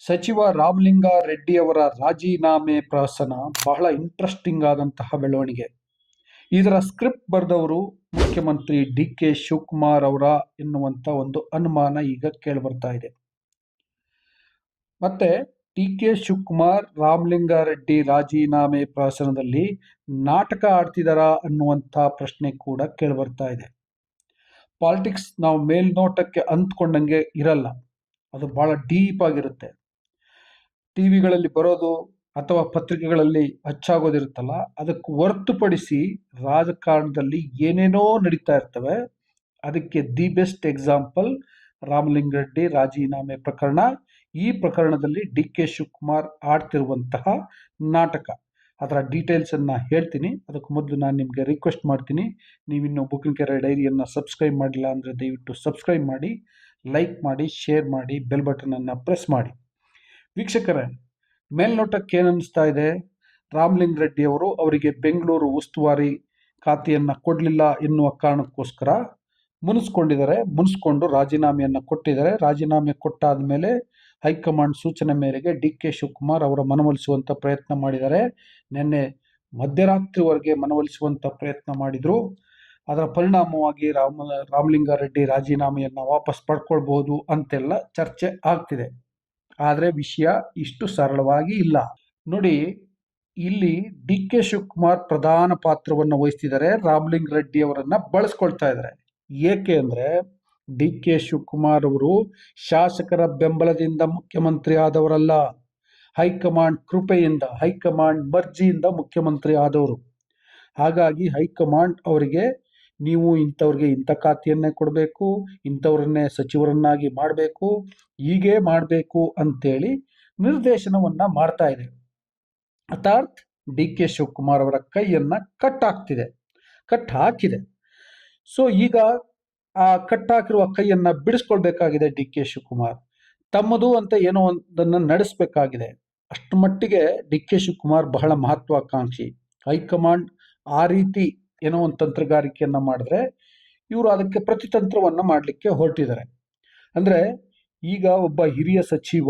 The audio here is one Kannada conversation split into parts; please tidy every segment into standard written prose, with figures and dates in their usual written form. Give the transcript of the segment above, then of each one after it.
ಸಚಿವ ರಾಮಲಿಂಗ ರೆಡ್ಡಿಯವರ ರಾಜೀನಾಮೆ ಪ್ರಹಸನ ಬಹಳ ಇಂಟ್ರೆಸ್ಟಿಂಗ್ ಆದಂತಹ ಬೆಳವಣಿಗೆ. ಇದರ ಸ್ಕ್ರಿಪ್ಟ್ ಬರೆದವರು ಮುಖ್ಯಮಂತ್ರಿ ಡಿ.ಕೆ. ಶಿವಕುಮಾರ್ ಅವರ ಎನ್ನುವಂತ ಒಂದು ಅನುಮಾನ ಈಗ ಕೇಳಿಬರ್ತಾ ಇದೆ. ಮತ್ತೆ ಡಿ.ಕೆ. ಶಿವಕುಮಾರ್ ರಾಮಲಿಂಗಾರೆಡ್ಡಿ ರಾಜೀನಾಮೆ ಪ್ರಹಸನದಲ್ಲಿ ನಾಟಕ ಆಡ್ತಿದಾರಾ ಅನ್ನುವಂಥ ಪ್ರಶ್ನೆ ಕೂಡ ಕೇಳಿಬರ್ತಾ ಇದೆ. ಪಾಲಿಟಿಕ್ಸ್ ನಾವು ಮೇಲ್ನೋಟಕ್ಕೆ ಅಂದ್ಕೊಂಡಂಗೆ ಇರಲ್ಲ, ಅದು ಬಹಳ ಡೀಪ್ ಆಗಿರುತ್ತೆ. ಟಿವಿಗಳಲ್ಲಿ ಬರೋದು ಅಥವಾ ಪತ್ರಿಕೆಗಳಲ್ಲಿ ಅಚ್ಚಾಗೋದಿರುತ್ತಲ್ಲ, ಅದಕ್ಕೆ ಹೊರತುಪಡಿಸಿ ರಾಜಕಾರಣದಲ್ಲಿ ಏನೇನೋ ನಡೀತಾ ಇರ್ತವೆ. ಅದಕ್ಕೆ ದಿ ಬೆಸ್ಟ್ ಎಕ್ಸಾಂಪಲ್ ರಾಮಲಿಂಗಾರೆಡ್ಡಿ ರಾಜೀನಾಮೆ ಪ್ರಕರಣ. ಈ ಪ್ರಕರಣದಲ್ಲಿ ಡಿ.ಕೆ. ಶಿವಕುಮಾರ್ ಆಡ್ತಿರುವಂತಹ ನಾಟಕ, ಅದರ ಡೀಟೇಲ್ಸ್ ಅನ್ನ ಹೇಳ್ತೀನಿ. ಅದಕ್ಕೆ ಮೊದಲು ನಾನು ನಿಮಗೆ ರಿಕ್ವೆಸ್ಟ್ ಮಾಡ್ತೀನಿ, ನೀವಿನ್ನು ಬುಕ್ಕಿಂಗ್ ಕೆರೆ ಡೈರಿಯನ್ನು ಸಬ್ಸ್ಕ್ರೈಬ್ ಮಾಡಿಲ್ಲ ಅಂದರೆ ದಯವಿಟ್ಟು ಸಬ್ಸ್ಕ್ರೈಬ್ ಮಾಡಿ, ಲೈಕ್ ಮಾಡಿ, ಶೇರ್ ಮಾಡಿ, ಬೆಲ್ ಬಟನ್ ಅನ್ನು ಪ್ರೆಸ್ ಮಾಡಿ. ವೀಕ್ಷಕರೇ, ಮೇಲ್ನೋಟಕ್ಕೆ ಏನನ್ನಿಸ್ತಾ ಇದೆ? ರಾಮಲಿಂಗಾರೆಡ್ಡಿ ಅವರು ಅವರಿಗೆ ಬೆಂಗಳೂರು ಉಸ್ತುವಾರಿ ಖಾತೆಯನ್ನು ಕೊಡಲಿಲ್ಲ ಎನ್ನುವ ಕಾರಣಕ್ಕೋಸ್ಕರ ಮುನಿಸ್ಕೊಂಡು ರಾಜೀನಾಮೆಯನ್ನು ಕೊಟ್ಟಿದ್ದಾರೆ. ರಾಜೀನಾಮೆ ಕೊಟ್ಟಾದ ಮೇಲೆ ಹೈಕಮಾಂಡ್ ಸೂಚನೆ ಮೇರೆಗೆ ಡಿ.ಕೆ. ಶಿವಕುಮಾರ್ ಅವರ ಮನವೊಲಿಸುವಂಥ ಪ್ರಯತ್ನ ಮಾಡಿದ್ದಾರೆ. ನಿನ್ನೆ ಮಧ್ಯರಾತ್ರಿವರೆಗೆ ಮನವೊಲಿಸುವಂಥ ಪ್ರಯತ್ನ ಮಾಡಿದರು. ಅದರ ಪರಿಣಾಮವಾಗಿ ರಾಮಲಿಂಗಾರೆಡ್ಡಿ ರಾಜೀನಾಮೆಯನ್ನು ವಾಪಸ್ ಪಡ್ಕೊಳ್ಬಹುದು ಅಂತೆಲ್ಲ ಚರ್ಚೆ ಆಗ್ತಿದೆ. ಆದರೆ ವಿಷಯ ಇಷ್ಟು ಸರಳವಾಗಿ ಇಲ್ಲ. ನೋಡಿ, ಇಲ್ಲಿ ಡಿ.ಕೆ. ಶಿವಕುಮಾರ್ ಪ್ರಧಾನ ಪಾತ್ರವನ್ನು ವಹಿಸ್ತಿದ್ದಾರೆ. ರಾಮಲಿಂಗಾರೆಡ್ಡಿ ಅವರನ್ನ ಬಳಸ್ಕೊಳ್ತಾ ಇದ್ದಾರೆ. ಏಕೆ ಅಂದ್ರೆ ಡಿ.ಕೆ. ಶಿವಕುಮಾರ್ ಅವರು ಶಾಸಕರ ಬೆಂಬಲದಿಂದ ಮುಖ್ಯಮಂತ್ರಿ ಆದವರಲ್ಲ, ಹೈಕಮಾಂಡ್ ಕೃಪೆಯಿಂದ, ಹೈಕಮಾಂಡ್ ಮರ್ಜಿಯಿಂದ ಮುಖ್ಯಮಂತ್ರಿ ಆದವರು. ಹಾಗಾಗಿ ಹೈಕಮಾಂಡ್ ಅವರಿಗೆ ನೀವು ಇಂಥವ್ರಿಗೆ ಇಂಥ ಖಾತೆಯನ್ನೇ ಕೊಡಬೇಕು, ಇಂಥವ್ರನ್ನೇ ಸಚಿವರನ್ನಾಗಿ ಮಾಡಬೇಕು, ಹೀಗೆ ಮಾಡಬೇಕು ಅಂತೇಳಿ ನಿರ್ದೇಶನವನ್ನ ಮಾಡ್ತಾ ಇದೆ. ಅರ್ಥಾತ್ ಡಿ.ಕೆ. ಶಿವಕುಮಾರ್ ಅವರ ಕೈಯನ್ನ ಕಟ್ ಹಾಕಿದೆ. ಸೊ ಈಗ ಆ ಕಟ್ಟಾಕಿರುವ ಕೈಯನ್ನ ಬಿಡಿಸ್ಕೊಳ್ಬೇಕಾಗಿದೆ ಡಿ.ಕೆ. ಶಿವಕುಮಾರ್. ತಮ್ಮದು ಅಂತ ಏನೋ ಒಂದನ್ನು ನಡೆಸಬೇಕಾಗಿದೆ. ಅಷ್ಟು ಮಟ್ಟಿಗೆ ಡಿ.ಕೆ. ಶಿವಕುಮಾರ್ ಬಹಳ ಮಹತ್ವಾಕಾಂಕ್ಷಿ. ಹೈಕಮಾಂಡ್ ಆ ರೀತಿ ಏನೋ ಒಂದು ತಂತ್ರಗಾರಿಕೆಯನ್ನ ಮಾಡಿದ್ರೆ ಇವರು ಅದಕ್ಕೆ ಪ್ರತಿತಂತ್ರವನ್ನ ಮಾಡಲಿಕ್ಕೆ ಹೊರಟಿದ್ದಾರೆ. ಅಂದ್ರೆ ಈಗ ಒಬ್ಬ ಹಿರಿಯ ಸಚಿವ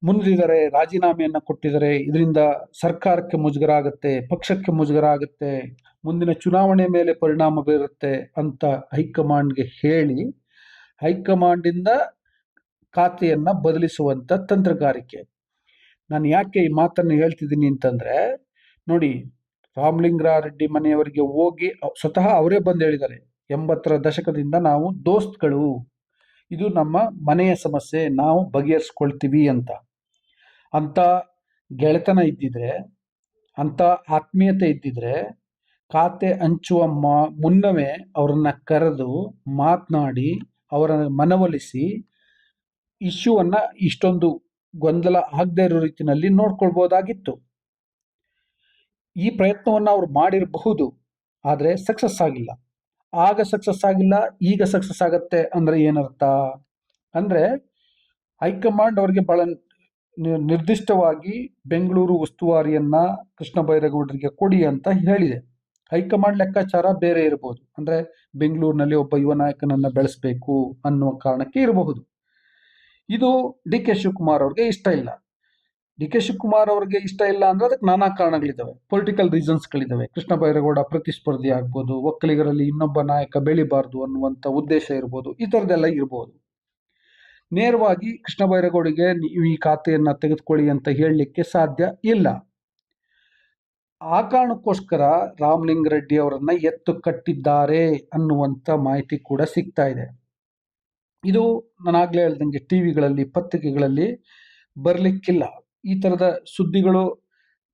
ಮುಂದಿದ್ದಾರೆ, ರಾಜೀನಾಮೆಯನ್ನ ಕೊಟ್ಟಿದ್ದಾರೆ, ಇದರಿಂದ ಸರ್ಕಾರಕ್ಕೆ ಮುಜುಗರ ಆಗುತ್ತೆ, ಪಕ್ಷಕ್ಕೆ ಮುಜುಗರ ಆಗುತ್ತೆ, ಮುಂದಿನ ಚುನಾವಣೆ ಮೇಲೆ ಪರಿಣಾಮ ಬೀರುತ್ತೆ ಅಂತ ಹೈಕಮಾಂಡ್ಗೆ ಹೇಳಿ ಹೈಕಮಾಂಡಿಂದ ಖಾತೆಯನ್ನ ಬದಲಿಸುವಂತ ತಂತ್ರಗಾರಿಕೆ. ನಾನು ಯಾಕೆ ಈ ಮಾತನ್ನು ಹೇಳ್ತಿದ್ದೀನಿ ಅಂತಂದ್ರೆ, ನೋಡಿ, ರಾಮಲಿಂಗಾರೆಡ್ಡಿ ಮನೆಯವರಿಗೆ ಹೋಗಿ ಸ್ವತಃ ಅವರೇ ಬಂದು ಹೇಳಿದ್ದಾರೆ, 80ರ ದಶಕದಿಂದ ನಾವು ದೋಸ್ತ್ಗಳು, ಇದು ನಮ್ಮ ಮನೆಯ ಸಮಸ್ಯೆ, ನಾವು ಬಗೆಹರಿಸ್ಕೊಳ್ತೀವಿ ಅಂತ ಗೆಳೆತನ ಇದ್ದಿದ್ರೆ, ಅಂತ ಆತ್ಮೀಯತೆ ಇದ್ದಿದ್ರೆ ಖಾತೆ ಹಂಚುವ ಮುನ್ನವೇ ಅವರನ್ನ ಕರೆದು ಮಾತನಾಡಿ ಅವರ ಮನವೊಲಿಸಿ ಇಶ್ಯೂವನ್ನ ಇಷ್ಟೊಂದು ಗೊಂದಲ ಆಗದೇ ಇರೋ ರೀತಿಯಲ್ಲಿ ನೋಡ್ಕೊಳ್ಬಹುದಾಗಿತ್ತು. ಈ ಪ್ರಯತ್ನವನ್ನ ಅವ್ರು ಮಾಡಿರಬಹುದು, ಆದರೆ ಸಕ್ಸಸ್ ಆಗಿಲ್ಲ. ಆಗ ಸಕ್ಸಸ್ ಆಗಿಲ್ಲ, ಈಗ ಸಕ್ಸಸ್ ಆಗತ್ತೆ ಅಂದ್ರೆ ಏನರ್ಥ? ಅಂದ್ರೆ ಹೈಕಮಾಂಡ್ ಅವ್ರಿಗೆ ಬಹಳ ನಿರ್ದಿಷ್ಟವಾಗಿ ಬೆಂಗಳೂರು ಉಸ್ತುವಾರಿಯನ್ನ ಕೃಷ್ಣ ಬೈರೇಗೌಡರಿಗೆ ಕೊಡಿ ಅಂತ ಹೇಳಿದೆ. ಹೈಕಮಾಂಡ್ ಲೆಕ್ಕಾಚಾರ ಬೇರೆ ಇರಬಹುದು. ಅಂದ್ರೆ ಬೆಂಗಳೂರಿನಲ್ಲಿ ಒಬ್ಬ ಯುವ ನಾಯಕನನ್ನ ಬೆಳೆಸಬೇಕು ಅನ್ನುವ ಕಾರಣಕ್ಕೆ ಇರಬಹುದು. ಇದು ಡಿ.ಕೆ. ಶಿವಕುಮಾರ್ ಅವ್ರಿಗೆ ಇಷ್ಟ ಇಲ್ಲ. ಡಿ.ಕೆ. ಶಿವಕುಮಾರ್ ಅವ್ರಿಗೆ ಇಷ್ಟ ಇಲ್ಲ ಅಂದ್ರೆ ಅದಕ್ಕೆ ನಾನಾ ಕಾರಣಗಳಿದ್ದಾವೆ, ಪೊಲಿಟಿಕಲ್ ರೀಸನ್ಸ್ಗಳಿದ್ದಾವೆ. ಕೃಷ್ಣ ಬೈರೇಗೌಡ ಪ್ರತಿಸ್ಪರ್ಧಿ ಆಗ್ಬೋದು, ಒಕ್ಕಲಿಗರಲ್ಲಿ ಇನ್ನೊಬ್ಬ ನಾಯಕ ಬೆಳಿಬಾರ್ದು ಅನ್ನುವಂಥ ಉದ್ದೇಶ ಇರ್ಬೋದು, ಈ ಥರದ್ದೆಲ್ಲ ಇರ್ಬೋದು. ನೇರವಾಗಿ ಕೃಷ್ಣ ಬೈರೇಗೌಡಿಗೆ ನೀವು ಈ ಖಾತೆಯನ್ನ ತೆಗೆದುಕೊಳ್ಳಿ ಅಂತ ಹೇಳಲಿಕ್ಕೆ ಸಾಧ್ಯ ಇಲ್ಲ. ಆ ಕಾರಣಕ್ಕೋಸ್ಕರ ರಾಮಲಿಂಗಾರೆಡ್ಡಿ ಅವರನ್ನ ಎತ್ತು ಕಟ್ಟಿದ್ದಾರೆ ಅನ್ನುವಂಥ ಮಾಹಿತಿ ಕೂಡ ಸಿಗ್ತಾ ಇದೆ. ಇದು ನಾನಾಗ್ಲೇ ಹೇಳ್ದಂಗೆ ಟಿವಿಗಳಲ್ಲಿ, ಪತ್ರಿಕೆಗಳಲ್ಲಿ ಬರ್ಲಿಕ್ಕಿಲ್ಲ. ಈ ತರದ ಸುದ್ದಿಗಳು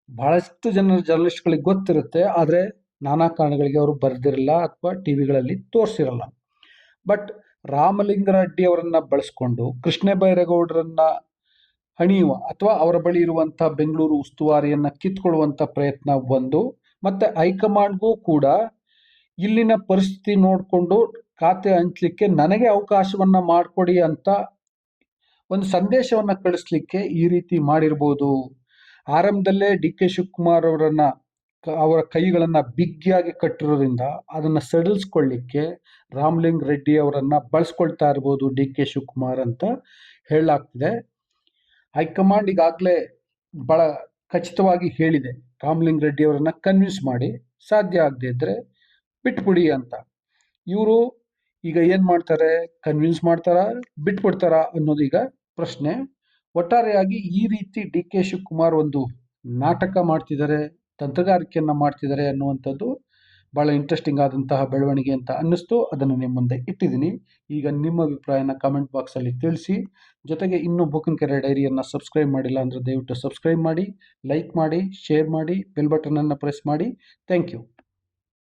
ಬಹಳಷ್ಟು ಜರ್ನಲಿಸ್ಟ್ಗಳಿಗೆ ಗೊತ್ತಿರುತ್ತೆ, ಆದರೆ ನಾನಾ ಕಾರಣಗಳಿಗೆ ಅವರು ಬರೆದಿರಲ್ಲ ಅಥವಾ ಟಿವಿಗಳಲ್ಲಿ ತೋರಿಸಿರಲ್ಲ. ಬಟ್ ರಾಮಲಿಂಗಾರೆಡ್ಡಿ ಅವರನ್ನ ಬಳಸ್ಕೊಂಡು ಕೃಷ್ಣ ಬೈರೇಗೌಡರನ್ನ ಹಣಿಯುವ ಅಥವಾ ಅವರ ಬಳಿ ಇರುವಂತಹ ಬೆಂಗಳೂರು ಉಸ್ತುವಾರಿಯನ್ನ ಕಿತ್ಕೊಳ್ಳುವಂತ ಪ್ರಯತ್ನ ಒಂದು, ಮತ್ತೆ ಹೈಕಮಾಂಡ್ಗೂ ಕೂಡ ಇಲ್ಲಿನ ಪರಿಸ್ಥಿತಿ ನೋಡಿಕೊಂಡು ಖಾತೆ ಹಂಚಲಿಕ್ಕೆ ನನಗೆ ಅವಕಾಶವನ್ನ ಮಾಡಿಕೊಡಿ ಅಂತ ಒಂದು ಸಂದೇಶವನ್ನ ಕಳಿಸ್ಲಿಕ್ಕೆ ಈ ರೀತಿ ಮಾಡಿರ್ಬೋದು. ಆರಂಭದಲ್ಲೇ ಡಿ.ಕೆ. ಶಿವಕುಮಾರ್ ಅವರ ಕೈಗಳನ್ನ ಬಿಗಿಯಾಗಿ ಕಟ್ಟಿರೋದ್ರಿಂದ ಅದನ್ನ ಸಡಿಲಿಸ್ಕೊಳ್ಳಿಕ್ಕೆ ರಾಮಲಿಂಗಾರೆಡ್ಡಿ ಅವರನ್ನ ಬಳಸ್ಕೊಳ್ತಾ ಇರ್ಬೋದು ಡಿ.ಕೆ. ಶಿವಕುಮಾರ್ ಅಂತ ಹೇಳಲಾಗ್ತಿದೆ. ಹೈಕಮಾಂಡ್ ಈಗಾಗಲೇ ಬಹಳ ಖಚಿತವಾಗಿ ಹೇಳಿದೆ, ರಾಮಲಿಂಗ ರೆಡ್ಡಿ ಅವರನ್ನ ಕನ್ವಿನ್ಸ್ ಮಾಡಿ, ಸಾಧ್ಯ ಆಗದೆ ಇದ್ದರೆ ಬಿಟ್ಬಿಡಿ ಅಂತ. ಇವರು ಈಗ ಏನು ಮಾಡ್ತಾರೆ, ಕನ್ವಿನ್ಸ್ ಮಾಡ್ತಾರಾ ಬಿಟ್ಬಿಡ್ತಾರಾ ಅನ್ನೋದು ಈಗ ಪ್ರಶ್ನೆ. ಒಟ್ಟಾರೆಯಾಗಿ ಈ ರೀತಿ ಡಿ ಕೆ ಶಿವಕುಮಾರ್ ಒಂದು ನಾಟಕ ಮಾಡ್ತಿದ್ದಾರೆ, ತಂತ್ರಗಾರಿಕೆಯನ್ನು ಮಾಡ್ತಿದ್ದಾರೆ ಅನ್ನುವಂಥದ್ದು ಭಾಳ ಇಂಟ್ರೆಸ್ಟಿಂಗ್ ಆದಂತಹ ಬೆಳವಣಿಗೆ ಅಂತ ಅನ್ನಿಸ್ತು. ಅದನ್ನು ನಿಮ್ಮ ಮುಂದೆ ಇಟ್ಟಿದ್ದೀನಿ. ಈಗ ನಿಮ್ಮ ಅಭಿಪ್ರಾಯನ ಕಮೆಂಟ್ ಬಾಕ್ಸಲ್ಲಿ ತಿಳಿಸಿ. ಜೊತೆಗೆ ಇನ್ನೂ ಬೂಕನಕೆರೆ ಡೈರಿಯನ್ನು ಸಬ್ಸ್ಕ್ರೈಬ್ ಮಾಡಿಲ್ಲ ಅಂದರೆ ದಯವಿಟ್ಟು ಸಬ್ಸ್ಕ್ರೈಬ್ ಮಾಡಿ, ಲೈಕ್ ಮಾಡಿ, ಶೇರ್ ಮಾಡಿ, ಬೆಲ್ ಬಟನನ್ನು ಪ್ರೆಸ್ ಮಾಡಿ. Thank you.